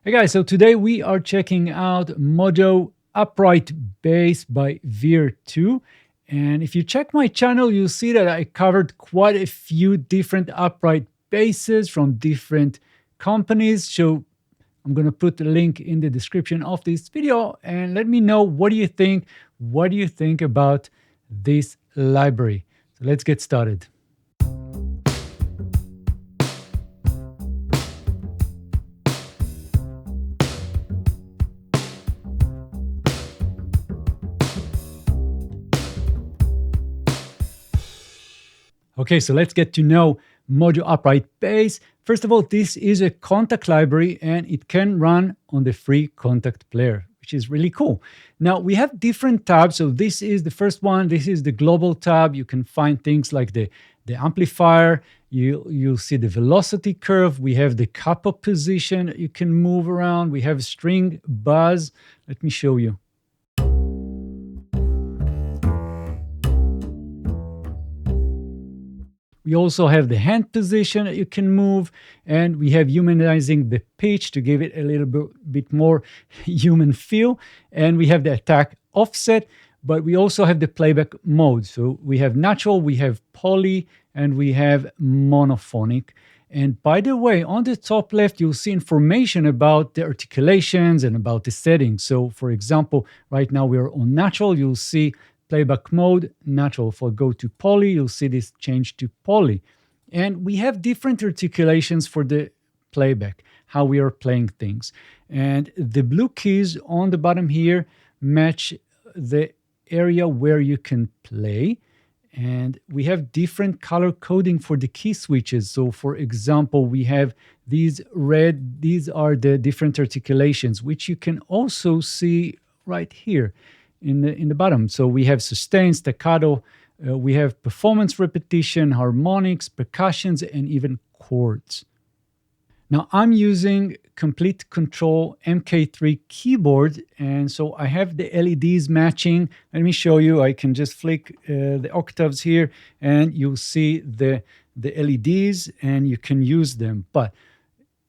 Hey guys, so today we are checking out MOJO Upright Bass by Vir2. And if you check my channel, you'll see that I covered quite a few different upright basses from different companies. So I'm going to put the link in the description of this video and let me know what do you think? What do you think about this library? So let's get started. Okay, so let's get to know MOJO Upright Bass. First of all, this is a Kontakt library and it can run on the free Kontakt player, which is really cool. Now, we have different tabs. So this is the first one. This is the global tab. You can find things like the amplifier. You'll see the velocity curve. We have the capo position that you can move around. We have string buzz. Let me show you. We also have the hand position that you can move, and we have humanizing the pitch to give it a little bit more human feel. And we have the attack offset, but we also have the playback mode. So we have natural, we have poly, and we have monophonic. And by the way, on the top left, you'll see information about the articulations and about the settings. So for example, right now we're on natural, you'll see playback mode, natural. If I go to poly, you'll see this change to poly. And we have different articulations for the playback, how we are playing things. And the blue keys on the bottom here match the area where you can play. And we have different color coding for the key switches. So for example, we have these red, these are the different articulations, which you can also see right here in the bottom. So we have sustain, staccato, we have performance repetition, harmonics, percussions, and even chords. Now I'm using Complete Control MK3 keyboard, and so I have the LEDs matching. Let me show you. I can just flick the octaves here, and you'll see the LEDs, and you can use them. But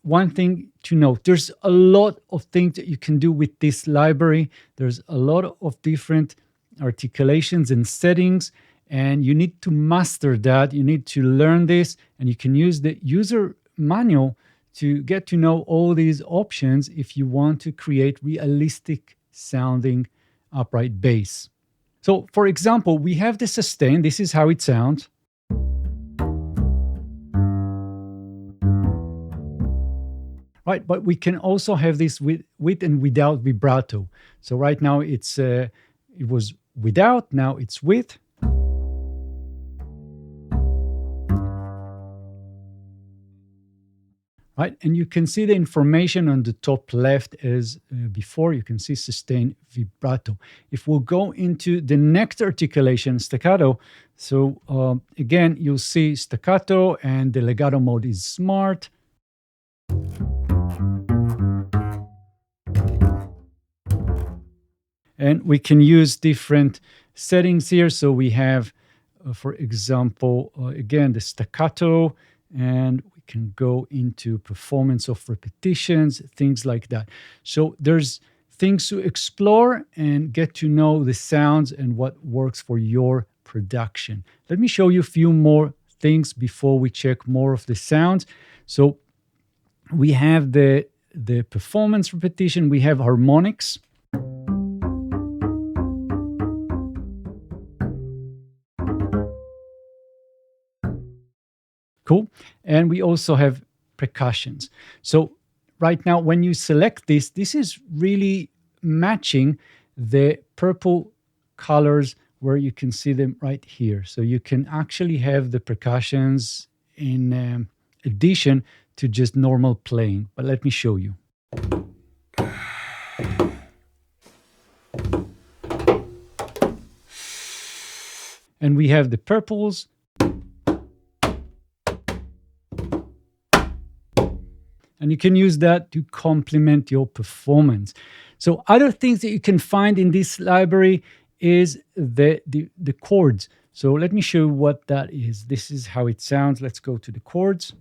one thing to note, there's a lot of things that you can do with this library. There's a lot of different articulations and settings, and you need to master that. You need to learn this, and you can use the user manual to get to know all these options if you want to create realistic sounding upright bass. So for example, we have the sustain. This is how it sounds. Right, but we can also have this with and without vibrato. So right now it was without, now it's with. Right, and you can see the information on the top left as before. You can see sustain, vibrato. If we'll go into the next articulation, staccato, so again, you'll see staccato and the legato mode is smart. And we can use different settings here. So we have, for example, again, the staccato, and we can go into performance of repetitions, things like that. So there's things to explore and get to know the sounds and what works for your production. Let me show you a few more things before we check more of the sounds. So we have the performance repetition, we have harmonics. Cool. And we also have percussions. So right now, when you select this, this is really matching the purple colors where you can see them right here. So you can actually have the percussions in addition to just normal playing. But let me show you. And we have the purples. And you can use that to complement your performance. So other things that you can find in this library is the chords. So let me show you what that is. This is how it sounds. Let's go to the chords.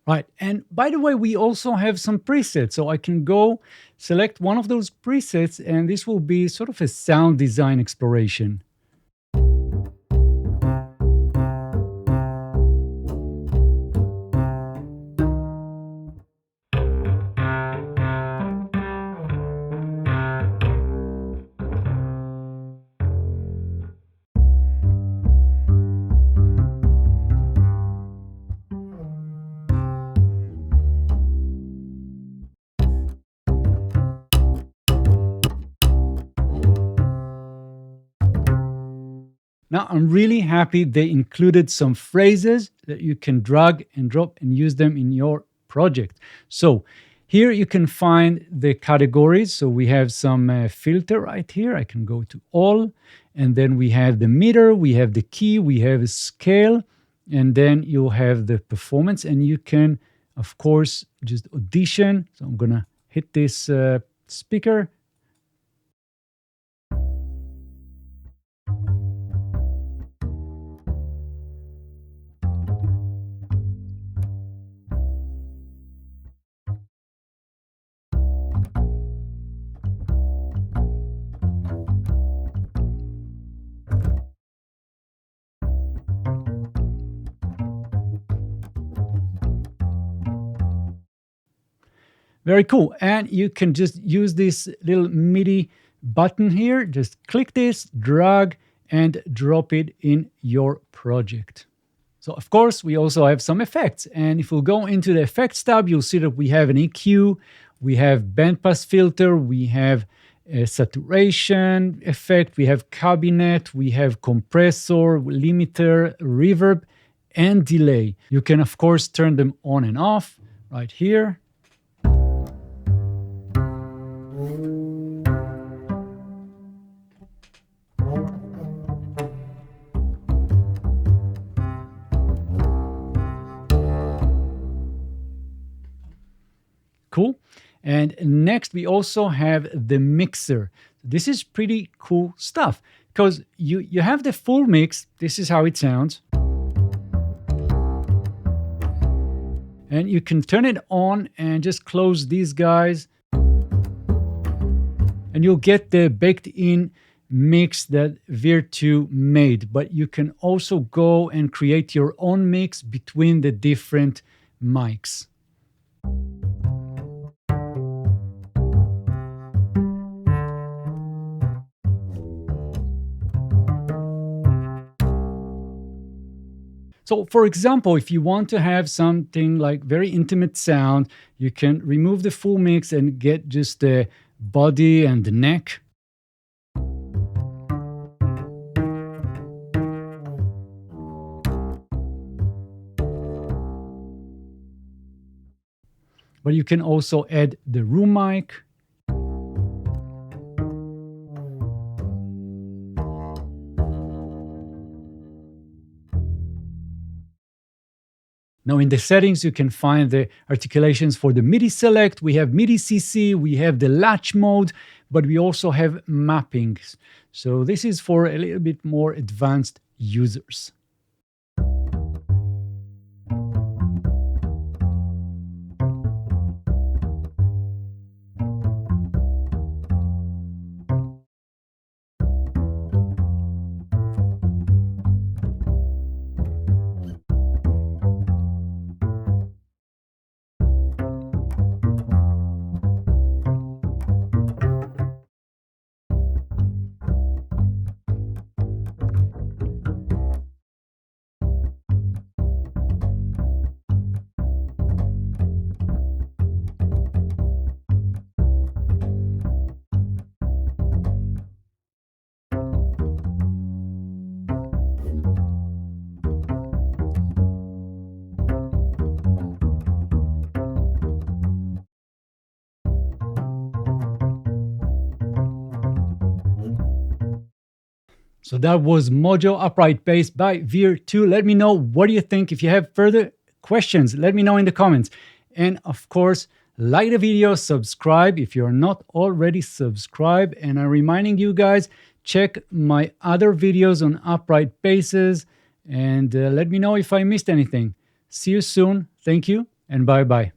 Right. And by the way, we also have some presets. So I can go select one of those presets, and this will be sort of a sound design exploration. Now, I'm really happy they included some phrases that you can drag and drop and use them in your project. So here you can find the categories. So we have some filter right here. I can go to all, and then we have the meter, we have the key, we have a scale, and then you'll have the performance, and you can, of course, just audition. So I'm gonna hit this speaker. Very cool. And you can just use this little MIDI button here. Just click this, drag, and drop it in your project. So of course, we also have some effects. And if we go into the effects tab, you'll see that we have an EQ, we have bandpass filter, we have a saturation effect, we have cabinet, we have compressor, limiter, reverb, and delay. You can, of course, turn them on and off right here. Cool. And next, we also have the mixer. This is pretty cool stuff because you have the full mix. This is how it sounds. And you can turn it on and just close these guys. And you'll get the baked-in mix that Vir2 made. But you can also go and create your own mix between the different mics. So for example, if you want to have something like very intimate sound, you can remove the full mix and get just the body and the neck. But you can also add the room mic. Now in the settings, you can find the articulations for the MIDI select. We have MIDI CC, we have the latch mode, but we also have mappings. So this is for a little bit more advanced users. So that was MOJO Upright Bass by Vir2. Let me know, what do you think? If you have further questions, let me know in the comments. And of course, like the video, subscribe if you're not already subscribed. And I'm reminding you guys, check my other videos on upright basses and let me know if I missed anything. See you soon. Thank you and bye-bye.